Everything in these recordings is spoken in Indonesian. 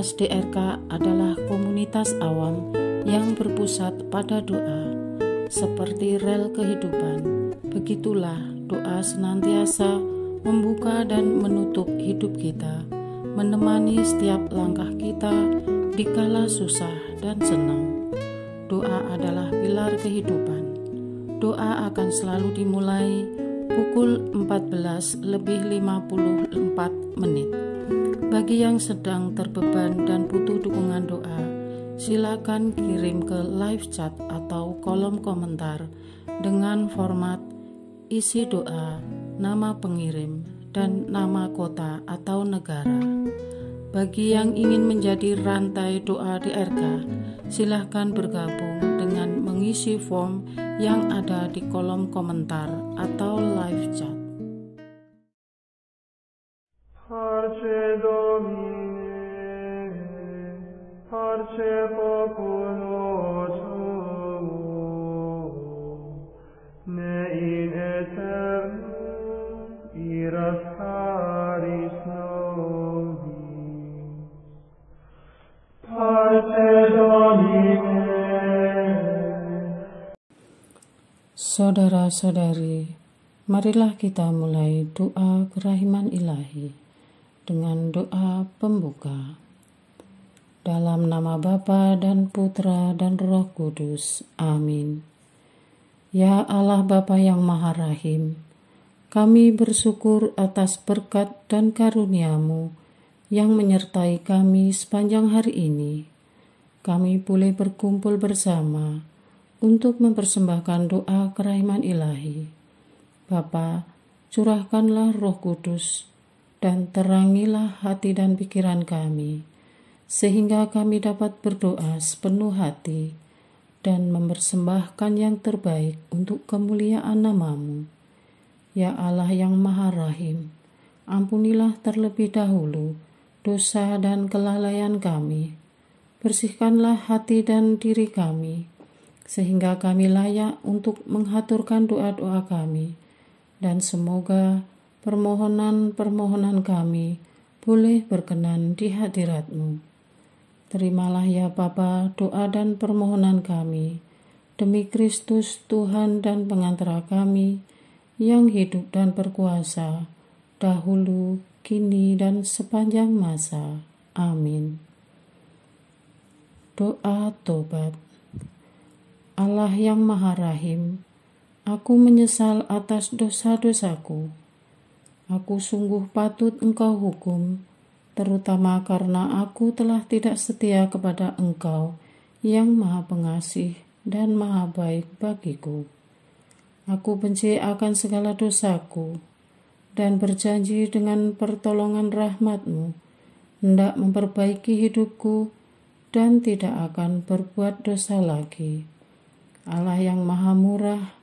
Komunitas DRK adalah komunitas awam yang berpusat pada doa. Seperti rel kehidupan, begitulah doa senantiasa membuka dan menutup hidup kita, menemani setiap langkah kita di kala susah dan senang. Doa adalah pilar kehidupan. Doa akan selalu dimulai pukul 14:54. Bagi yang sedang terbeban dan butuh dukungan doa, silakan kirim ke live chat atau kolom komentar dengan format isi doa, nama pengirim, dan nama kota atau negara. Bagi yang ingin menjadi rantai doa DRK, silakan bergabung dengan mengisi form yang ada di kolom komentar atau live chat. Parce Domine, parce populo tuo, ne in aeternum iras caris nobis. Parce Domine. Saudara-saudari, marilah kita mulai doa kerahiman ilahi dengan doa pembuka. Dalam nama Bapa dan Putra dan Roh Kudus. Amin. Ya Allah Bapa yang Maha Rahim, kami bersyukur atas berkat dan karunia-Mu yang menyertai kami sepanjang hari ini. Kami boleh berkumpul bersama untuk mempersembahkan doa kerahiman ilahi. Bapa, curahkanlah Roh Kudus dan terangilah hati dan pikiran kami, sehingga kami dapat berdoa sepenuh hati dan mempersembahkan yang terbaik untuk kemuliaan nama-Mu. Ya Allah yang Maha Rahim, ampunilah terlebih dahulu dosa dan kelalaian kami. Bersihkanlah hati dan diri kami, sehingga kami layak untuk menghaturkan doa-doa kami, dan semoga permohonan-permohonan kami boleh berkenan di hadirat-Mu. Terimalah ya Bapa doa dan permohonan kami, demi Kristus Tuhan dan pengantara kami, yang hidup dan berkuasa, dahulu, kini, dan sepanjang masa. Amin. Doa tobat. Allah yang Maha Rahim, aku menyesal atas dosa-dosaku. Aku sungguh patut Engkau hukum, terutama karena aku telah tidak setia kepada Engkau yang Maha Pengasih dan Maha Baik bagiku. Aku benci akan segala dosaku dan berjanji dengan pertolongan rahmat-Mu hendak memperbaiki hidupku dan tidak akan berbuat dosa lagi. Allah yang Maha Murah,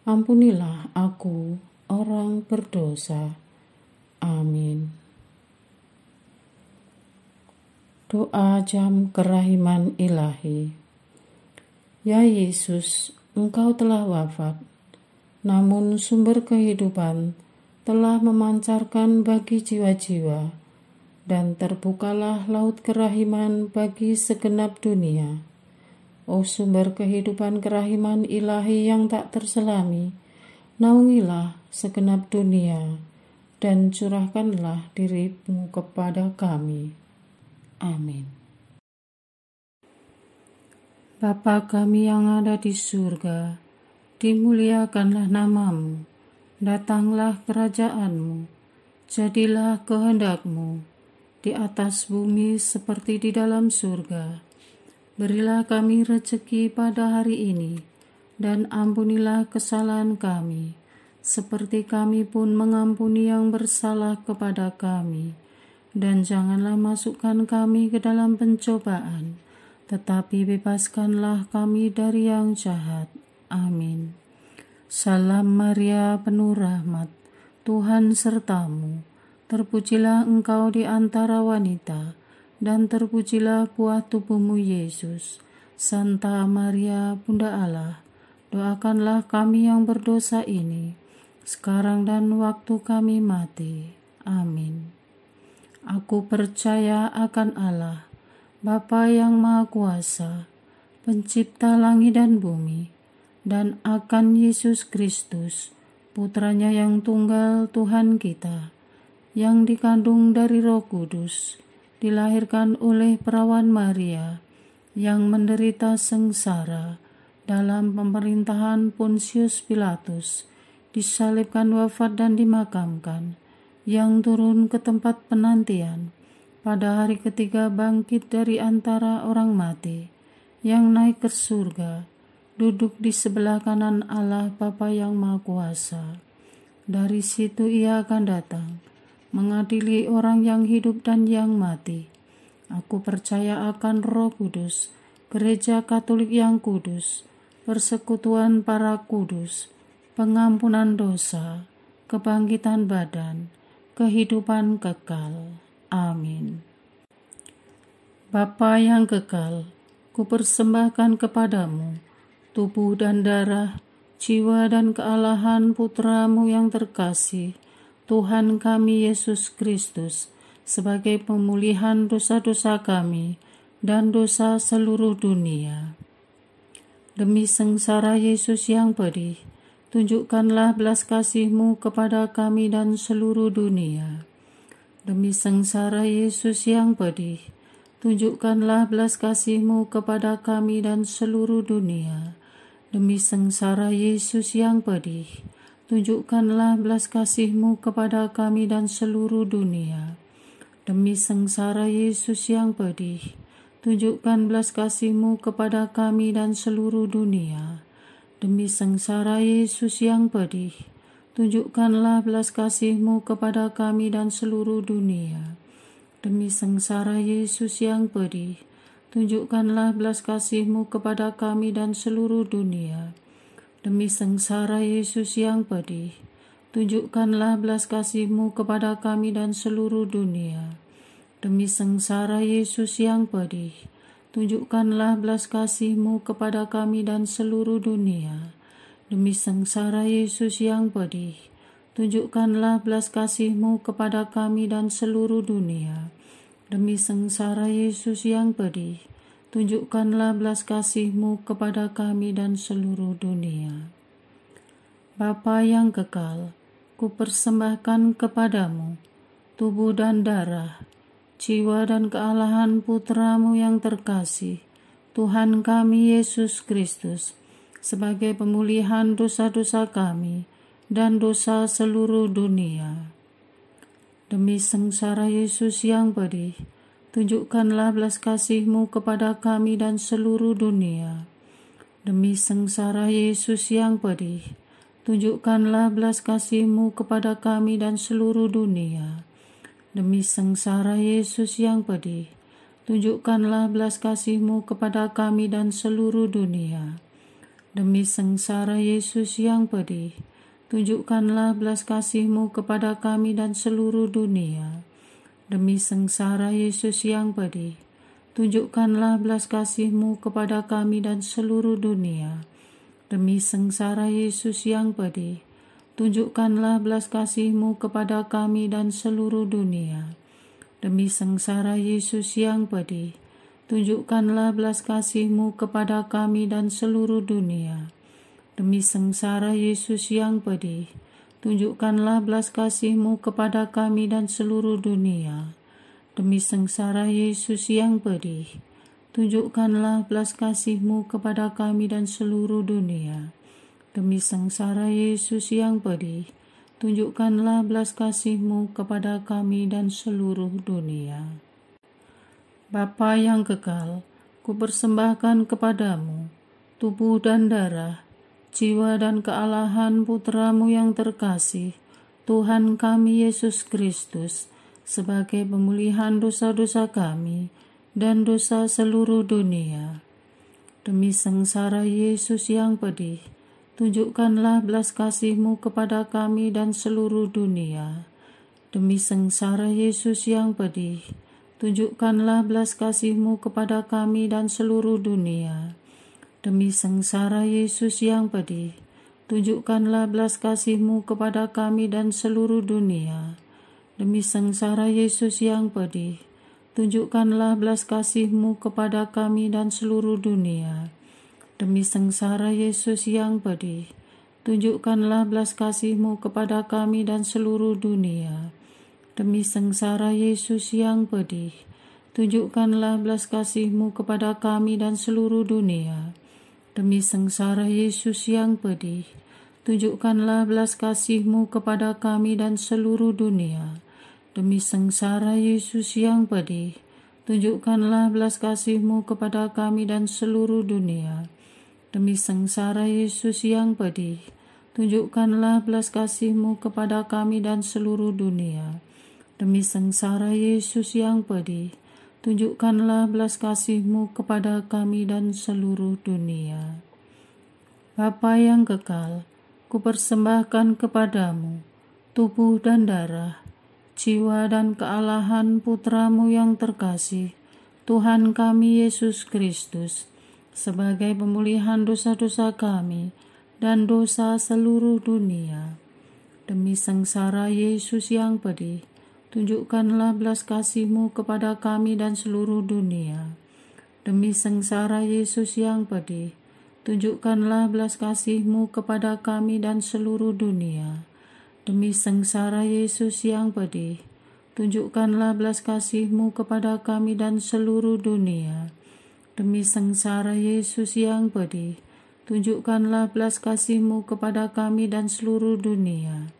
ampunilah aku, orang berdosa. Amin. Doa jam kerahiman ilahi. Ya Yesus, Engkau telah wafat, namun sumber kehidupan telah memancarkan bagi jiwa-jiwa, dan terbukalah laut kerahiman bagi segenap dunia. O sumber kehidupan kerahiman ilahi yang tak terselami, naungilah segenap dunia dan curahkanlah diri-Mu kepada kami. Amin. Bapa kami yang ada di surga, dimuliakanlah nama-Mu, datanglah kerajaan-Mu, jadilah kehendak-Mu di atas bumi seperti di dalam surga. Berilah kami rezeki pada hari ini, dan ampunilah kesalahan kami, seperti kami pun mengampuni yang bersalah kepada kami. Dan janganlah masukkan kami ke dalam pencobaan, tetapi bebaskanlah kami dari yang jahat. Amin. Salam Maria, penuh rahmat, Tuhan serta-Mu. Terpujilah Engkau di antara wanita, dan terpujilah buah tubuh-Mu Yesus. Santa Maria, Bunda Allah, doakanlah kami yang berdosa ini, sekarang dan waktu kami mati. Amin. Aku percaya akan Allah, Bapa yang Maha Kuasa, Pencipta langit dan bumi, dan akan Yesus Kristus, Putranya yang tunggal Tuhan kita, yang dikandung dari Roh Kudus, dilahirkan oleh perawan Maria, yang menderita sengsara dalam pemerintahan Pontius Pilatus, disalibkan, wafat dan dimakamkan, yang turun ke tempat penantian, pada hari ketiga bangkit dari antara orang mati, yang naik ke surga, duduk di sebelah kanan Allah Bapa yang Maha Kuasa. Dari situ Ia akan datang, mengadili orang yang hidup dan yang mati. Aku percaya akan Roh Kudus, Gereja Katolik yang kudus, persekutuan para kudus, pengampunan dosa, kebangkitan badan, kehidupan kekal. Amin. Bapa yang kekal, kupersembahkan kepadamu tubuh dan darah, jiwa dan kealahan Putramu yang terkasih, Tuhan kami Yesus Kristus, sebagai pemulihan dosa-dosa kami dan dosa seluruh dunia. Demi sengsara Yesus yang pedih, tunjukkanlah belas kasih-Mu kepada kami dan seluruh dunia. Demi sengsara Yesus yang pedih, tunjukkanlah belas kasih-Mu kepada kami dan seluruh dunia. Demi sengsara Yesus yang pedih, tunjukkanlah belas kasih-Mu kepada kami dan seluruh dunia. Demi sengsara Yesus yang pedih, tunjukkan belas kasih-Mu kepada kami dan seluruh dunia. Demi sengsara Yesus yang pedih, tunjukkanlah belas kasih-Mu kepada kami dan seluruh dunia. Demi sengsara Yesus yang pedih, tunjukkanlah belas kasih-Mu kepada kami dan seluruh dunia. Demi sengsara Yesus yang pedih, tunjukkanlah belas kasih-Mu kepada kami dan seluruh dunia. Demi sengsara Yesus yang pedih, tunjukkanlah belas kasih-Mu kepada kami dan seluruh dunia. Demi sengsara Yesus yang pedih, tunjukkanlah belas kasih-Mu kepada kami dan seluruh dunia. Demi sengsara Yesus yang pedih, tunjukkanlah belas kasih-Mu kepada kami dan seluruh dunia. Bapa yang kekal, kupersembahkan kepadamu tubuh dan darah, jiwa dan kealahan Putramu yang terkasih, Tuhan kami Yesus Kristus, sebagai pemulihan dosa-dosa kami dan dosa seluruh dunia. Demi sengsara Yesus yang pedih, tunjukkanlah belas kasih-Mu kepada kami dan seluruh dunia. Demi sengsara Yesus yang pedih, tunjukkanlah belas kasih-Mu kepada kami dan seluruh dunia. Demi sengsara Yesus yang pedih, tunjukkanlah belas kasih-Mu kepada kami dan seluruh dunia. Demi sengsara Yesus yang pedih, tunjukkanlah belas kasih-Mu kepada kami dan seluruh dunia. Demi sengsara Yesus yang pedih, tunjukkanlah belas kasih-Mu kepada kami dan seluruh dunia. Demi sengsara Yesus yang pedih, tunjukkanlah belas kasih-Mu kepada kami dan seluruh dunia. Demi sengsara Yesus yang pedih, tunjukkanlah belas kasih-Mu kepada kami dan seluruh dunia. Demi sengsara Yesus yang pedih, tunjukkanlah belas kasih-Mu kepada kami dan seluruh dunia. Demi sengsara Yesus yang pedih, tunjukkanlah belas kasih-Mu kepada kami dan seluruh dunia. Demi sengsara Yesus yang pedih, tunjukkanlah belas kasih-Mu kepada kami dan seluruh dunia. Bapa yang kekal, kupersembahkan kepadamu tubuh dan darah, jiwa dan kealahan Putramu yang terkasih, Tuhan kami Yesus Kristus, sebagai pemulihan dosa-dosa kami dan dosa seluruh dunia. Demi sengsara Yesus yang pedih, tunjukkanlah belas kasih-Mu kepada kami dan seluruh dunia. Demi sengsara Yesus yang pedih, tunjukkanlah belas kasih-Mu kepada kami dan seluruh dunia. Demi sengsara Yesus yang pedih, tunjukkanlah belas kasih-Mu kepada kami dan seluruh dunia. Demi sengsara Yesus yang pedih, tunjukkanlah belas kasih-Mu kepada kami dan seluruh dunia. Demi sengsara Yesus yang pedih, tunjukkanlah belas kasih-Mu kepada kami dan seluruh dunia. Demi sengsara Yesus yang pedih, tunjukkanlah belas kasih-Mu kepada kami dan seluruh dunia. Demi sengsara Yesus yang pedih, tunjukkanlah belas kasih-Mu kepada kami dan seluruh dunia. Demi sengsara Yesus yang pedih, tunjukkanlah belas kasih-Mu kepada kami dan seluruh dunia. Demi sengsara Yesus yang pedih, tunjukkanlah belas kasih-Mu kepada kami dan seluruh dunia. Demi sengsara Yesus yang pedih, tunjukkanlah belas kasih-Mu kepada kami dan seluruh dunia. Bapa yang kekal, kupersembahkan kepadamu tubuh dan darah, jiwa dan kealahan Putra-Mu yang terkasih, Tuhan kami Yesus Kristus, sebagai pemulihan dosa-dosa kami dan dosa seluruh dunia. Demi sengsara Yesus yang pedih, tunjukkanlah belas kasih-Mu kepada kami dan seluruh dunia. Demi sengsara Yesus yang pedih, tunjukkanlah belas kasih-Mu kepada kami dan seluruh dunia. Demi sengsara Yesus yang pedih, tunjukkanlah belas kasih-Mu kepada kami dan seluruh dunia. Demi sengsara Yesus yang pedih, tunjukkanlah belas kasih-Mu kepada kami dan seluruh dunia.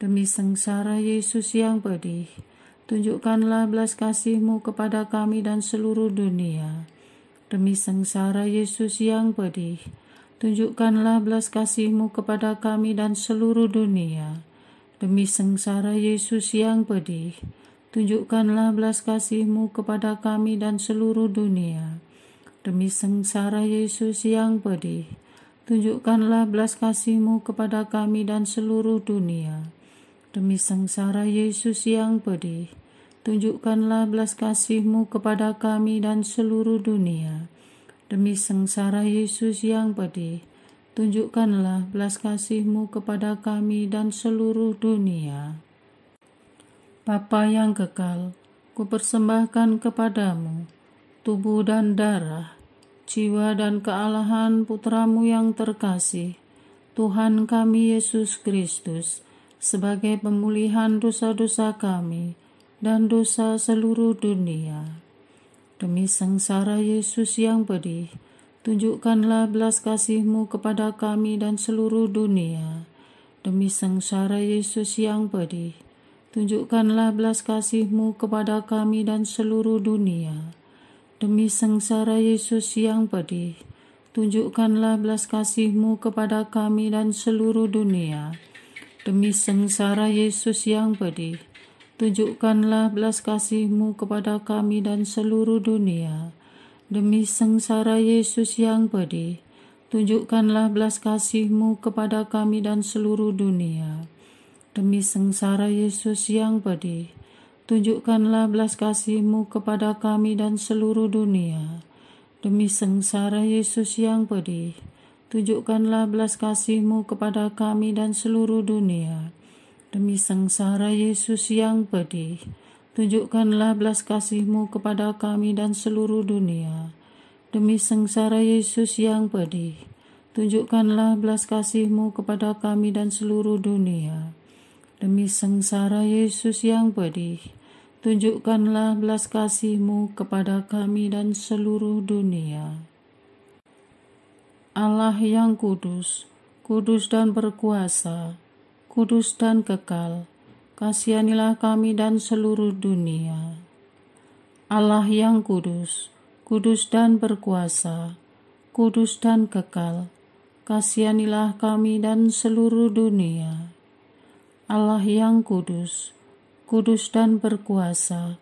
Demi sengsara Yesus yang pedih, tunjukkanlah belas kasih-Mu kepada kami dan seluruh dunia. Demi sengsara Yesus yang pedih, tunjukkanlah belas kasih-Mu kepada kami dan seluruh dunia. Demi sengsara Yesus yang pedih, tunjukkanlah belas kasih-Mu kepada kami dan seluruh dunia. Demi sengsara Yesus yang pedih, tunjukkanlah belas kasih-Mu kepada kami dan seluruh dunia. Demi sengsara Yesus yang pedih, tunjukkanlah belas kasih-Mu kepada kami dan seluruh dunia. Demi sengsara Yesus yang pedih, tunjukkanlah belas kasih-Mu kepada kami dan seluruh dunia. Bapa yang kekal, kupersembahkan kepadamu tubuh dan darah, jiwa dan kealahan Putra-Mu yang terkasih, Tuhan kami Yesus Kristus, sebagai pemulihan dosa-dosa kami dan dosa seluruh dunia. Demi sengsara Yesus yang pedih, tunjukkanlah belas kasih-Mu kepada kami dan seluruh dunia. Demi sengsara Yesus yang pedih, tunjukkanlah belas kasih-Mu kepada kami dan seluruh dunia. Demi sengsara Yesus yang pedih, tunjukkanlah belas kasih-Mu kepada kami dan seluruh dunia. Demi sengsara Yesus yang pedih, tunjukkanlah belas kasih-Mu kepada kami dan seluruh dunia. Demi sengsara Yesus yang pedih, tunjukkanlah belas kasih-Mu kepada kami dan seluruh dunia. Demi sengsara Yesus yang pedih, tunjukkanlah belas kasih-Mu kepada kami dan seluruh dunia. Demi sengsara Yesus yang pedih, tunjukkanlah belas kasih-Mu kepada kami dan seluruh dunia. Demi sengsara Yesus yang pedih, tunjukkanlah belas kasih-Mu kepada kami dan seluruh dunia. Demi sengsara Yesus yang pedih, tunjukkanlah belas kasih-Mu kepada kami dan seluruh dunia. Demi sengsara Yesus yang pedih, tunjukkanlah belas kasih-Mu kepada kami dan seluruh dunia. Allah yang kudus, kudus dan berkuasa, kudus dan kekal, kasihanilah kami dan seluruh dunia. Allah yang kudus, kudus dan berkuasa, kudus dan kekal, kasihanilah kami dan seluruh dunia. Allah yang kudus, kudus dan berkuasa,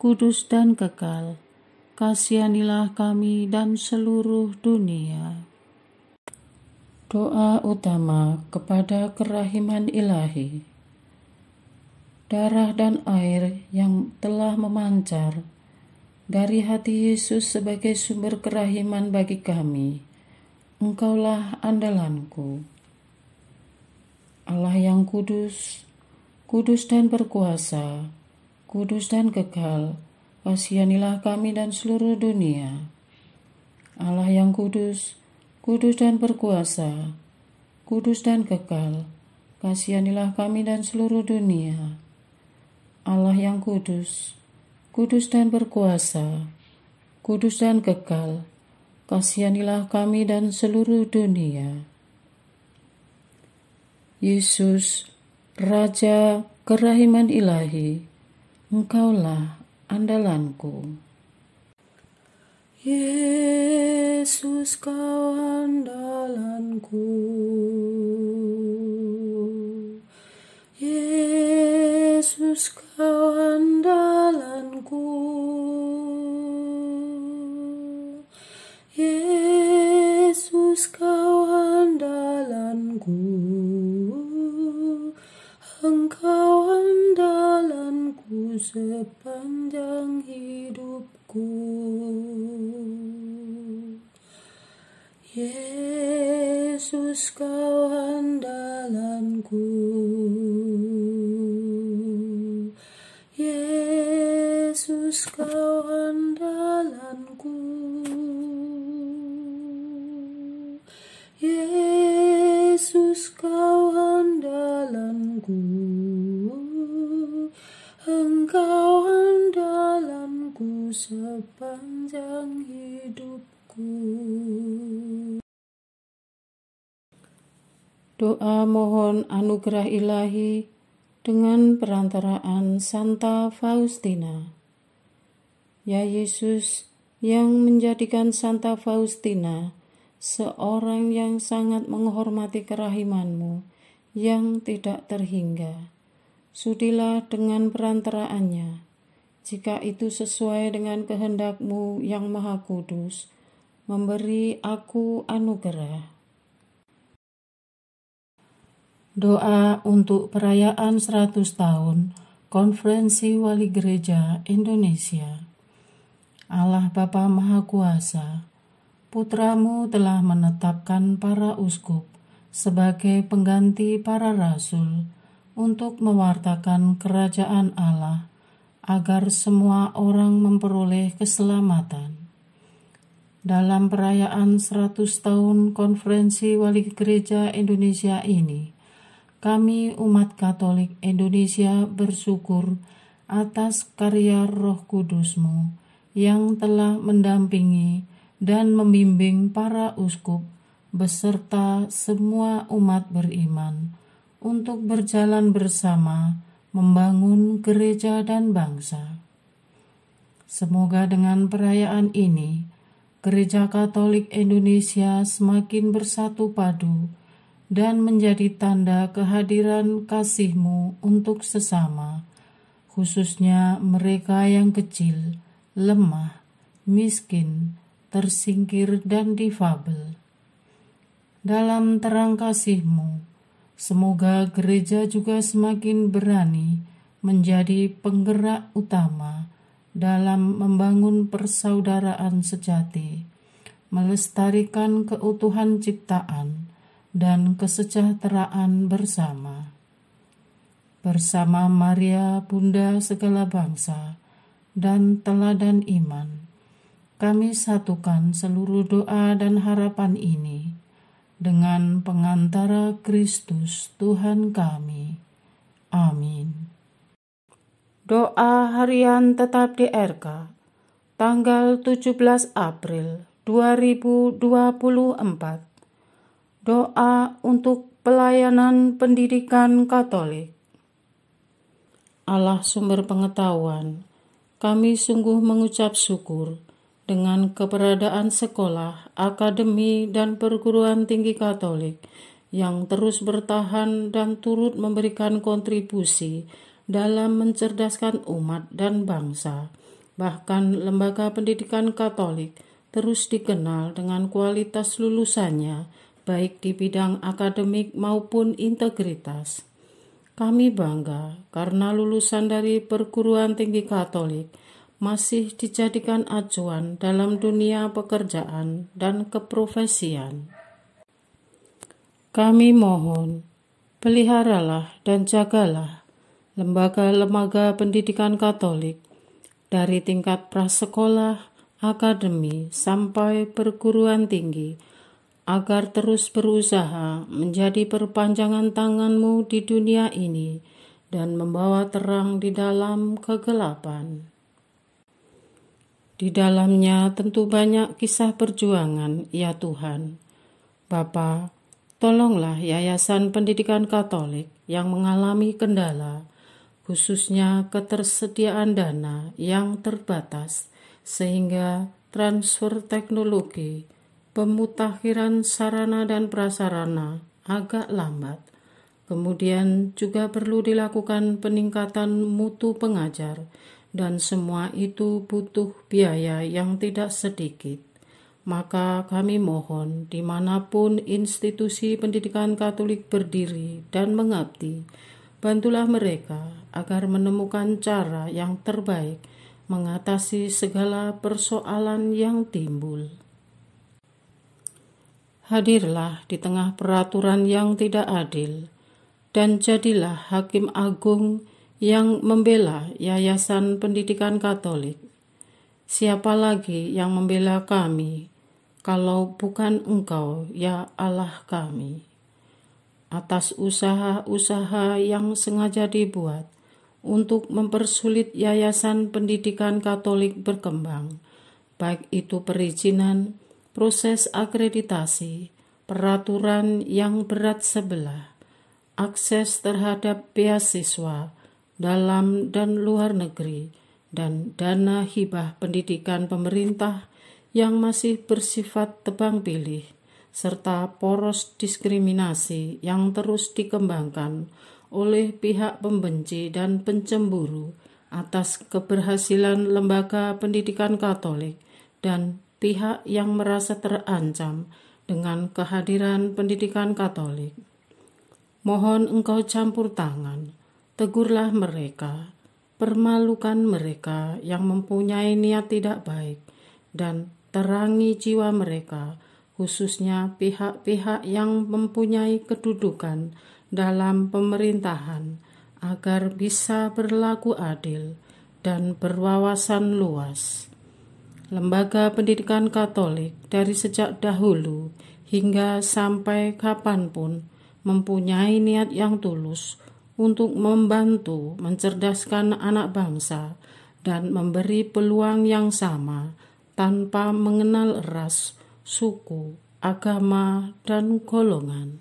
kudus dan kekal, kasihanilah kami dan seluruh dunia. Doa utama kepada kerahiman ilahi. Darah dan air yang telah memancar dari hati Yesus sebagai sumber kerahiman bagi kami, Engkaulah andalanku. Allah yang kudus, kudus dan berkuasa, kudus dan kekal, kasihanilah kami dan seluruh dunia. Allah yang kudus, kudus dan berkuasa, kudus dan kekal, kasihanilah kami dan seluruh dunia. Allah yang kudus, kudus dan berkuasa, kudus dan kekal, kasihanilah kami dan seluruh dunia. Yesus, Raja kerahiman ilahi, Engkaulah andalanku. Yesus, Kau andalanku. Yesus, Kau andalanku. Yesus, Kau andalanku. Engkau andalanku sepanjang hidupku. Yesus, Kau andalanku. Yesus, Kau andalanku. Yesus, Kau andalanku. Engkau andalanku sepanjang hidupku. Doa mohon anugerah ilahi dengan perantaraan Santa Faustina. Ya Yesus, yang menjadikan Santa Faustina seorang yang sangat menghormati kerahiman-Mu yang tidak terhingga, sudilah dengan perantaraannya, jika itu sesuai dengan kehendak-Mu yang Maha Kudus, memberi aku anugerah. Doa untuk perayaan 100 tahun Konferensi Wali Gereja Indonesia. Allah Bapa Maha Kuasa, Putra-Mu telah menetapkan para uskup sebagai pengganti para rasul untuk mewartakan kerajaan Allah agar semua orang memperoleh keselamatan. Dalam perayaan 100 tahun Konferensi Wali Gereja Indonesia ini, kami umat Katolik Indonesia bersyukur atas karya Roh Kudus-Mu yang telah mendampingi dan membimbing para uskup beserta semua umat beriman untuk berjalan bersama membangun gereja dan bangsa. Semoga dengan perayaan ini, Gereja Katolik Indonesia semakin bersatu padu dan menjadi tanda kehadiran kasih-Mu untuk sesama, khususnya mereka yang kecil, lemah, miskin, tersingkir, dan difabel. Dalam terang kasih-Mu, semoga gereja juga semakin berani menjadi penggerak utama dalam membangun persaudaraan sejati, melestarikan keutuhan ciptaan, dan kesejahteraan bersama. Bersama Maria, Bunda segala bangsa, dan teladan iman, kami satukan seluruh doa dan harapan ini dengan pengantara Kristus Tuhan kami. Amin. Doa harian tetap di RK, tanggal 17 April 2024. Doa untuk pelayanan pendidikan Katolik. Allah sumber pengetahuan, kami sungguh mengucap syukur dengan keberadaan sekolah, akademi, dan perguruan tinggi Katolik yang terus bertahan dan turut memberikan kontribusi dalam mencerdaskan umat dan bangsa. Bahkan lembaga pendidikan Katolik terus dikenal dengan kualitas lulusannya, baik di bidang akademik maupun integritas. Kami bangga karena lulusan dari perguruan tinggi Katolik masih dijadikan acuan dalam dunia pekerjaan dan keprofesian. Kami mohon, peliharalah dan jagalah lembaga-lembaga pendidikan Katolik dari tingkat prasekolah, akademi, sampai perguruan tinggi, agar terus berusaha menjadi perpanjangan tangan-Mu di dunia ini dan membawa terang di dalam kegelapan. Di dalamnya tentu banyak kisah perjuangan, ya Tuhan. Bapa, tolonglah Yayasan Pendidikan Katolik yang mengalami kendala, khususnya ketersediaan dana yang terbatas, sehingga transfer teknologi, pemutakhiran sarana dan prasarana agak lambat. Kemudian juga perlu dilakukan peningkatan mutu pengajar, dan semua itu butuh biaya yang tidak sedikit. Maka kami mohon dimanapun institusi pendidikan Katolik berdiri dan mengabdi, bantulah mereka agar menemukan cara yang terbaik mengatasi segala persoalan yang timbul. Hadirlah di tengah peraturan yang tidak adil, dan jadilah Hakim Agung yang membela Yayasan Pendidikan Katolik. Siapa lagi yang membela kami, kalau bukan Engkau, ya Allah kami? Atas usaha-usaha yang sengaja dibuat untuk mempersulit Yayasan Pendidikan Katolik berkembang, baik itu perizinan, proses akreditasi, peraturan yang berat sebelah, akses terhadap beasiswa dalam dan luar negeri, dan dana hibah pendidikan pemerintah yang masih bersifat tebang pilih, serta poros diskriminasi yang terus dikembangkan oleh pihak pembenci dan pencemburu atas keberhasilan lembaga pendidikan Katolik dan pihak yang merasa terancam dengan kehadiran pendidikan Katolik. Mohon Engkau campur tangan, tegurlah mereka, permalukan mereka yang mempunyai niat tidak baik, dan terangi jiwa mereka, khususnya pihak-pihak yang mempunyai kedudukan dalam pemerintahan, agar bisa berlaku adil dan berwawasan luas. Lembaga pendidikan Katolik dari sejak dahulu hingga sampai kapanpun mempunyai niat yang tulus untuk membantu mencerdaskan anak bangsa dan memberi peluang yang sama tanpa mengenal ras, suku, agama, dan golongan.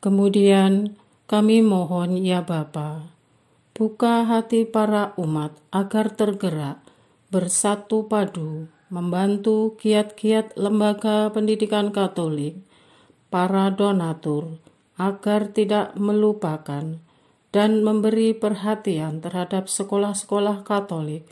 Kemudian kami mohon ya Bapa, buka hati para umat agar tergerak, bersatu padu, membantu kiat-kiat lembaga pendidikan Katolik, para donatur, agar tidak melupakan dan memberi perhatian terhadap sekolah-sekolah Katolik,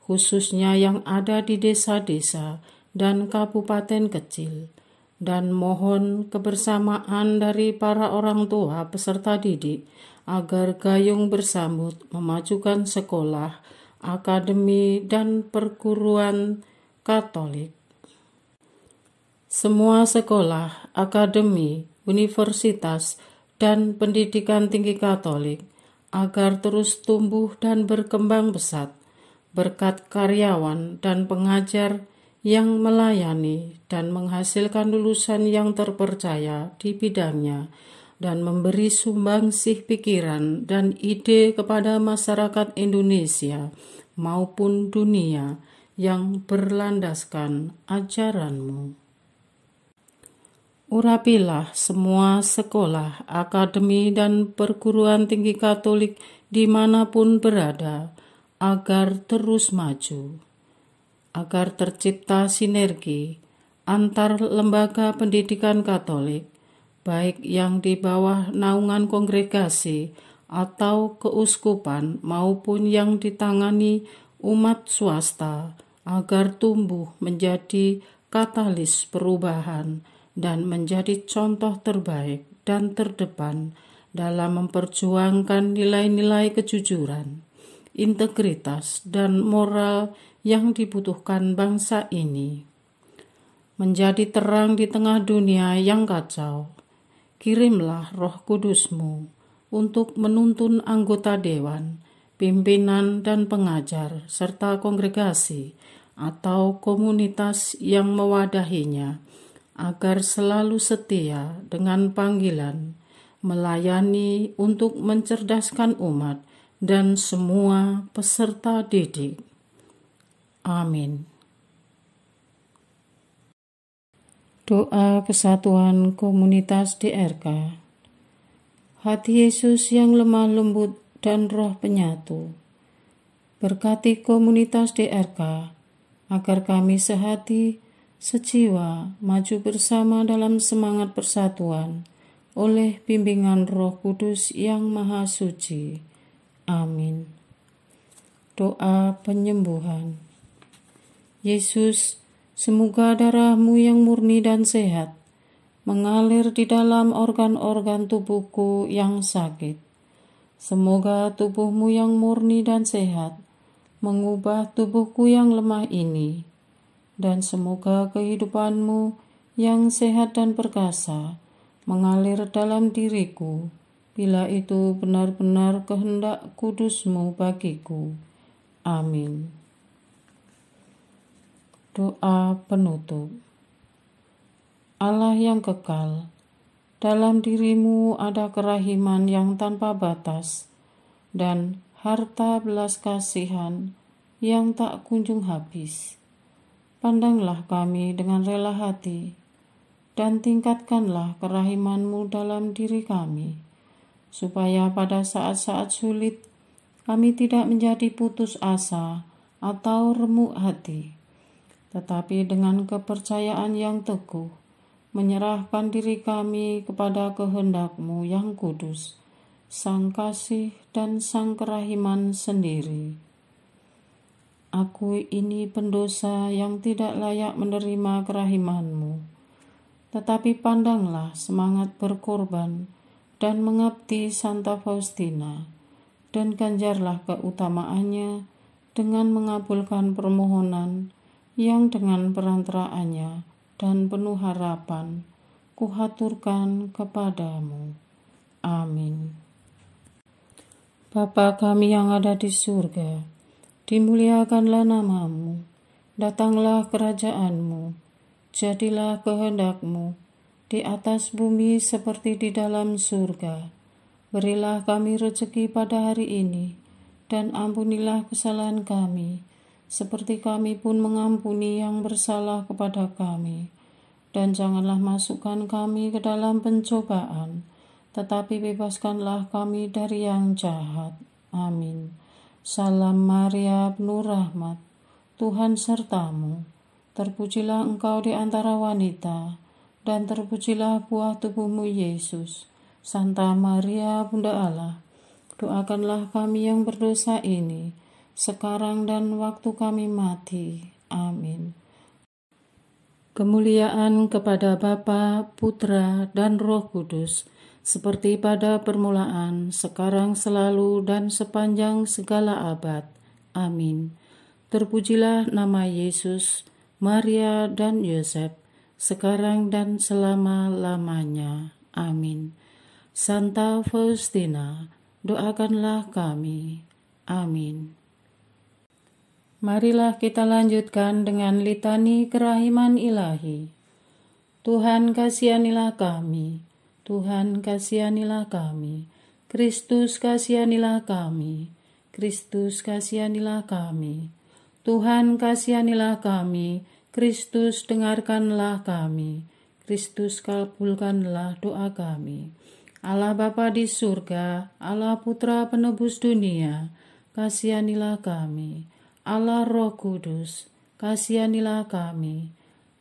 khususnya yang ada di desa-desa dan kabupaten kecil, dan mohon kebersamaan dari para orang tua peserta didik agar gayung bersambut memajukan sekolah, akademi, dan perguruan Katolik. Semua sekolah, akademi, universitas, dan pendidikan tinggi Katolik agar terus tumbuh dan berkembang pesat berkat karyawan dan pengajar yang melayani dan menghasilkan lulusan yang terpercaya di bidangnya dan memberi sumbangsih pikiran dan ide kepada masyarakat Indonesia maupun dunia yang berlandaskan ajaran-Mu. Urapilah semua sekolah, akademi, dan perguruan tinggi Katolik dimanapun berada, agar terus maju, agar tercipta sinergi antar lembaga pendidikan Katolik, baik yang di bawah naungan kongregasi atau keuskupan maupun yang ditangani umat swasta, agar tumbuh menjadi katalis perubahan dan menjadi contoh terbaik dan terdepan dalam memperjuangkan nilai-nilai kejujuran, integritas, dan moral yang dibutuhkan bangsa ini. Menjadi terang di tengah dunia yang kacau, kirimlah Roh Kudus-Mu untuk menuntun anggota dewan pimpinan dan pengajar, serta kongregasi atau komunitas yang mewadahinya, agar selalu setia dengan panggilan, melayani untuk mencerdaskan umat dan semua peserta didik. Amin. Doa kesatuan komunitas DRK. Hati Yesus yang lemah lembut dan roh penyatu, berkati komunitas DRK, agar kami sehati, sejiwa, maju bersama dalam semangat persatuan, oleh bimbingan Roh Kudus yang Maha Suci. Amin. Doa penyembuhan. Yesus, semoga darah-Mu yang murni dan sehat mengalir di dalam organ-organ tubuhku yang sakit. Semoga tubuh-Mu yang murni dan sehat mengubah tubuhku yang lemah ini, dan semoga kehidupan-Mu yang sehat dan perkasa mengalir dalam diriku, bila itu benar-benar kehendak kudus-Mu bagiku. Amin. Doa penutup. Allah yang kekal, dalam diri-Mu ada kerahiman yang tanpa batas dan harta belas kasihan yang tak kunjung habis. Pandanglah kami dengan rela hati dan tingkatkanlah kerahiman-Mu dalam diri kami, supaya pada saat-saat sulit kami tidak menjadi putus asa atau remuk hati, tetapi dengan kepercayaan yang teguh menyerahkan diri kami kepada kehendak-Mu yang kudus, Sang Kasih dan Sang Kerahiman sendiri. Aku ini pendosa yang tidak layak menerima kerahiman-Mu, tetapi pandanglah semangat berkorban dan mengabdi Santa Faustina, dan ganjarlah keutamaannya dengan mengabulkan permohonan yang dengan perantaraannya dan penuh harapan kuhaturkan kepadamu. Amin. Bapa kami yang ada di surga, dimuliakanlah nama-Mu, datanglah kerajaan-Mu, jadilah kehendak-Mu di atas bumi seperti di dalam surga. Berilah kami rezeki pada hari ini, dan ampunilah kesalahan kami, seperti kami pun mengampuni yang bersalah kepada kami. Dan janganlah masukkan kami ke dalam pencobaan, tetapi bebaskanlah kami dari yang jahat. Amin. Salam Maria, penuh rahmat, Tuhan serta-Mu. Terpujilah Engkau di antara wanita, dan terpujilah buah tubuh-Mu, Yesus. Santa Maria, Bunda Allah, doakanlah kami yang berdosa ini, sekarang dan waktu kami mati. Amin. Kemuliaan kepada Bapa, Putra, dan Roh Kudus, seperti pada permulaan, sekarang, selalu, dan sepanjang segala abad. Amin. Terpujilah nama Yesus, Maria, dan Yosef, sekarang dan selama-lamanya. Amin. Santa Faustina, doakanlah kami. Amin. Marilah kita lanjutkan dengan litani kerahiman ilahi. Tuhan kasihanilah kami, Tuhan kasihanilah kami, Kristus kasihanilah kami, Kristus kasihanilah kami, Tuhan kasihanilah kami, Kristus dengarkanlah kami, Kristus kabulkanlah doa kami. Allah Bapa di surga, Allah Putra penebus dunia, kasihanilah kami. Allah Roh Kudus, kasihanilah kami.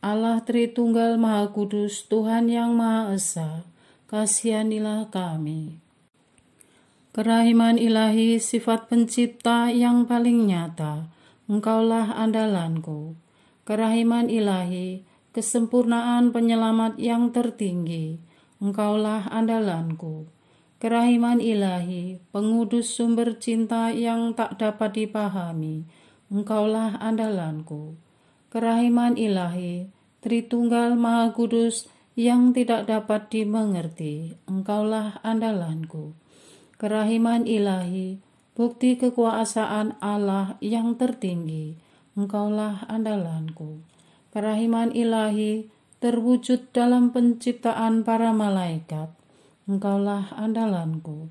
Allah Tritunggal Maha Kudus, Tuhan yang Maha Esa, kasihanilah kami. Kerahiman ilahi, sifat pencipta yang paling nyata, Engkaulah andalanku. Kerahiman ilahi, kesempurnaan penyelamat yang tertinggi, Engkaulah andalanku. Kerahiman ilahi, pengudus sumber cinta yang tak dapat dipahami, Engkaulah andalanku. Kerahiman ilahi, Tritunggal Maha Kudus yang tidak dapat dimengerti, Engkaulah andalanku. Kerahiman ilahi, bukti kekuasaan Allah yang tertinggi. Engkaulah andalanku. Kerahiman ilahi terwujud dalam penciptaan para malaikat. Engkaulah andalanku.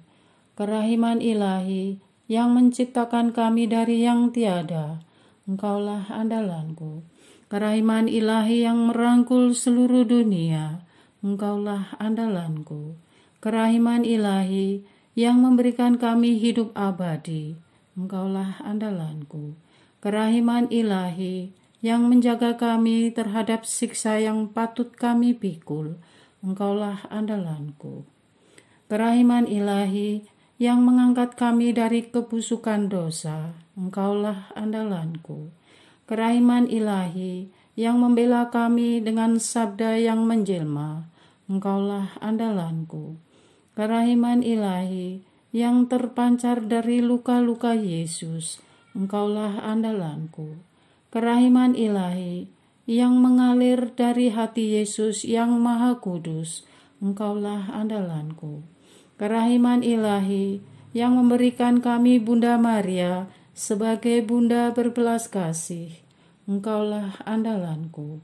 Kerahiman ilahi yang menciptakan kami dari yang tiada. Engkaulah andalanku. Kerahiman ilahi yang merangkul seluruh dunia. Engkaulah andalanku. Kerahiman ilahi yang memberikan kami hidup abadi. Engkaulah andalanku. Kerahiman ilahi yang menjaga kami terhadap siksa yang patut kami pikul. Engkaulah andalanku. Kerahiman ilahi yang mengangkat kami dari kebusukan dosa. Engkaulah andalanku. Kerahiman ilahi yang membela kami dengan sabda yang menjelma. Engkaulah andalanku. Kerahiman ilahi yang terpancar dari luka-luka Yesus. Engkaulah andalanku. Kerahiman ilahi yang mengalir dari hati Yesus yang Maha Kudus. Engkaulah andalanku. Kerahiman ilahi yang memberikan kami Bunda Maria sebagai Bunda berbelas kasih. Engkaulah andalanku.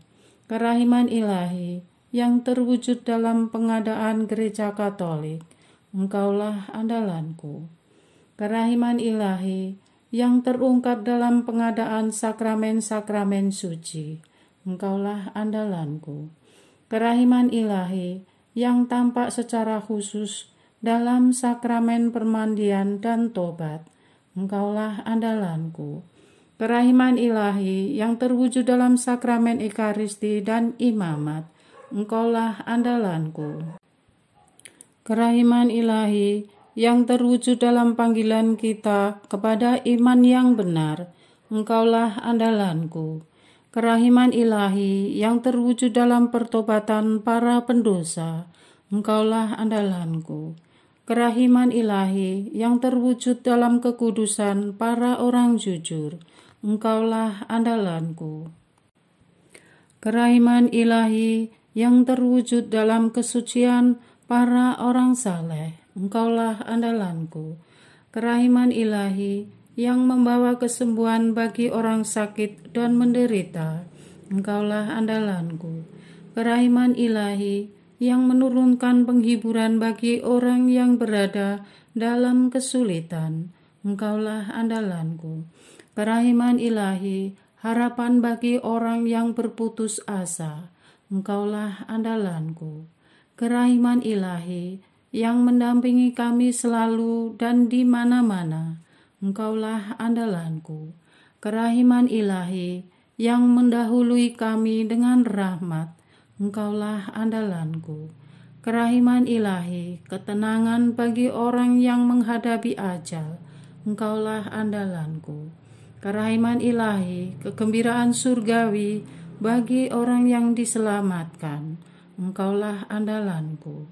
Kerahiman ilahi yang terwujud dalam pengadaan Gereja Katolik. Engkaulah andalanku. Kerahiman ilahi yang terungkap dalam pengadaan sakramen-sakramen suci. Engkaulah andalanku. Kerahiman ilahi yang tampak secara khusus dalam sakramen permandian dan tobat. Engkaulah andalanku. Kerahiman ilahi yang terwujud dalam sakramen Ekaristi dan imamat. Engkaulah andalanku. Kerahiman ilahi yang terwujud dalam panggilan kita kepada iman yang benar. Engkaulah andalanku. Kerahiman ilahi yang terwujud dalam pertobatan para pendosa. Engkaulah andalanku. Kerahiman ilahi yang terwujud dalam kekudusan para orang jujur. Engkaulah andalanku. Kerahiman ilahi yang terwujud dalam kesucian para orang saleh. Engkaulah andalanku. Kerahiman ilahi yang membawa kesembuhan bagi orang sakit dan menderita. Engkaulah andalanku. Kerahiman ilahi yang menurunkan penghiburan bagi orang yang berada dalam kesulitan. Engkaulah andalanku. Kerahiman ilahi, harapan bagi orang yang berputus asa. Engkaulah andalanku. Kerahiman ilahi yang mendampingi kami selalu dan di mana-mana. Engkaulah andalanku. Kerahiman ilahi yang mendahului kami dengan rahmat. Engkaulah andalanku. Kerahiman ilahi, ketenangan bagi orang yang menghadapi ajal. Engkaulah andalanku. Kerahiman ilahi, kegembiraan surgawi bagi orang yang diselamatkan. Engkaulah andalanku.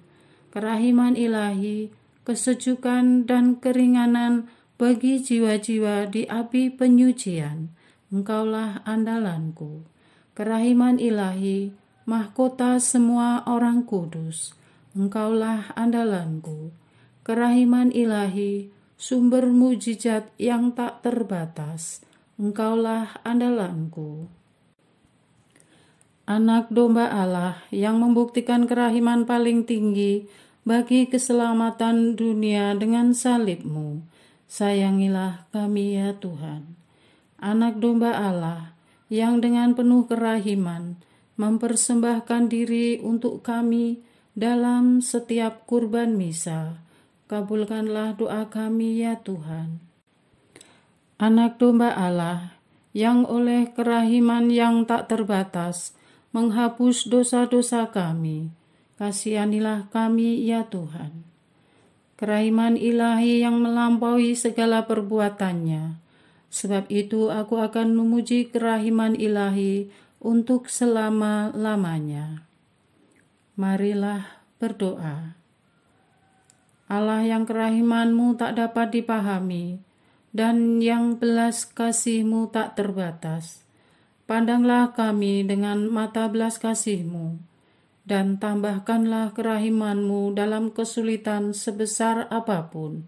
Kerahiman ilahi, kesejukan dan keringanan bagi jiwa-jiwa di api penyucian. Engkaulah andalanku. Kerahiman ilahi, mahkota semua orang kudus. Engkaulah andalanku. Kerahiman ilahi, sumber mujizat yang tak terbatas. Engkaulah andalanku. Anak domba Allah yang membuktikan kerahiman paling tinggi bagi keselamatan dunia dengan salib-Mu. Sayangilah kami ya Tuhan. Anak domba Allah yang dengan penuh kerahiman mempersembahkan diri untuk kami dalam setiap kurban misa. Kabulkanlah doa kami ya Tuhan. Anak domba Allah yang oleh kerahiman yang tak terbatas menghapus dosa-dosa kami, kasihanilah kami ya Tuhan. Kerahiman ilahi yang melampaui segala perbuatannya, sebab itu aku akan memuji kerahiman ilahi untuk selama-lamanya. Marilah berdoa. Allah yang kerahiman-Mu tak dapat dipahami, dan yang belas kasih-Mu tak terbatas, pandanglah kami dengan mata belas kasih-Mu, dan tambahkanlah kerahiman-Mu dalam kesulitan sebesar apapun.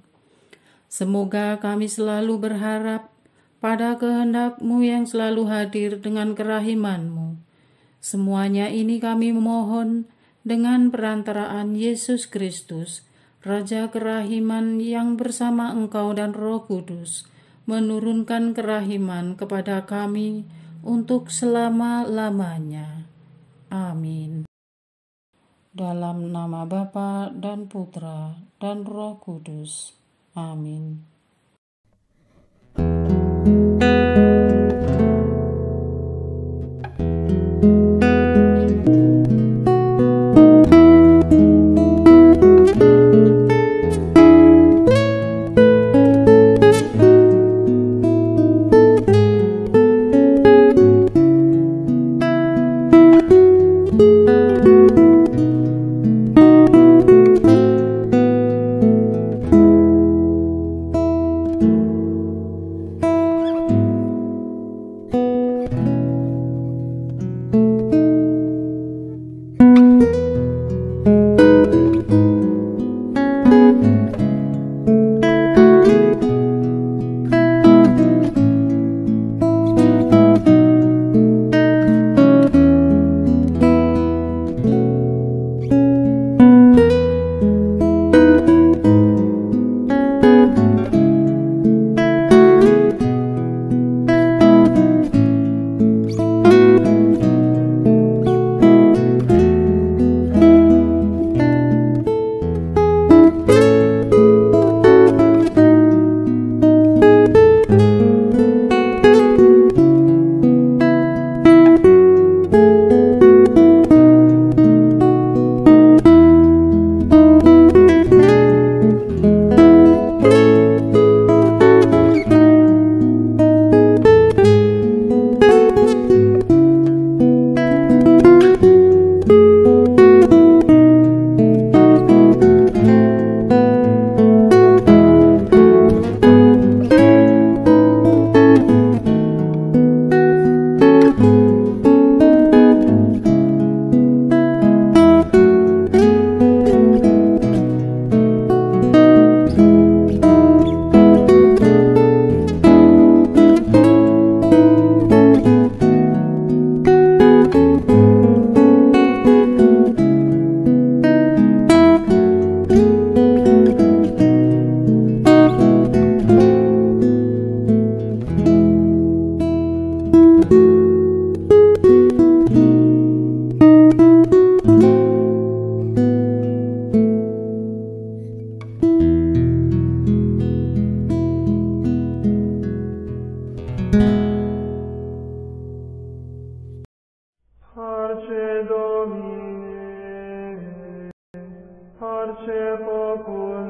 Semoga kami selalu berharap pada kehendak-Mu yang selalu hadir dengan kerahiman-Mu. Semuanya ini kami memohon dengan perantaraan Yesus Kristus, Raja kerahiman yang bersama Engkau dan Roh Kudus, menurunkan kerahiman kepada kami untuk selama-lamanya. Amin. Dalam nama Bapa dan Putra dan Roh Kudus. Amin. Parce Domine, parce Populi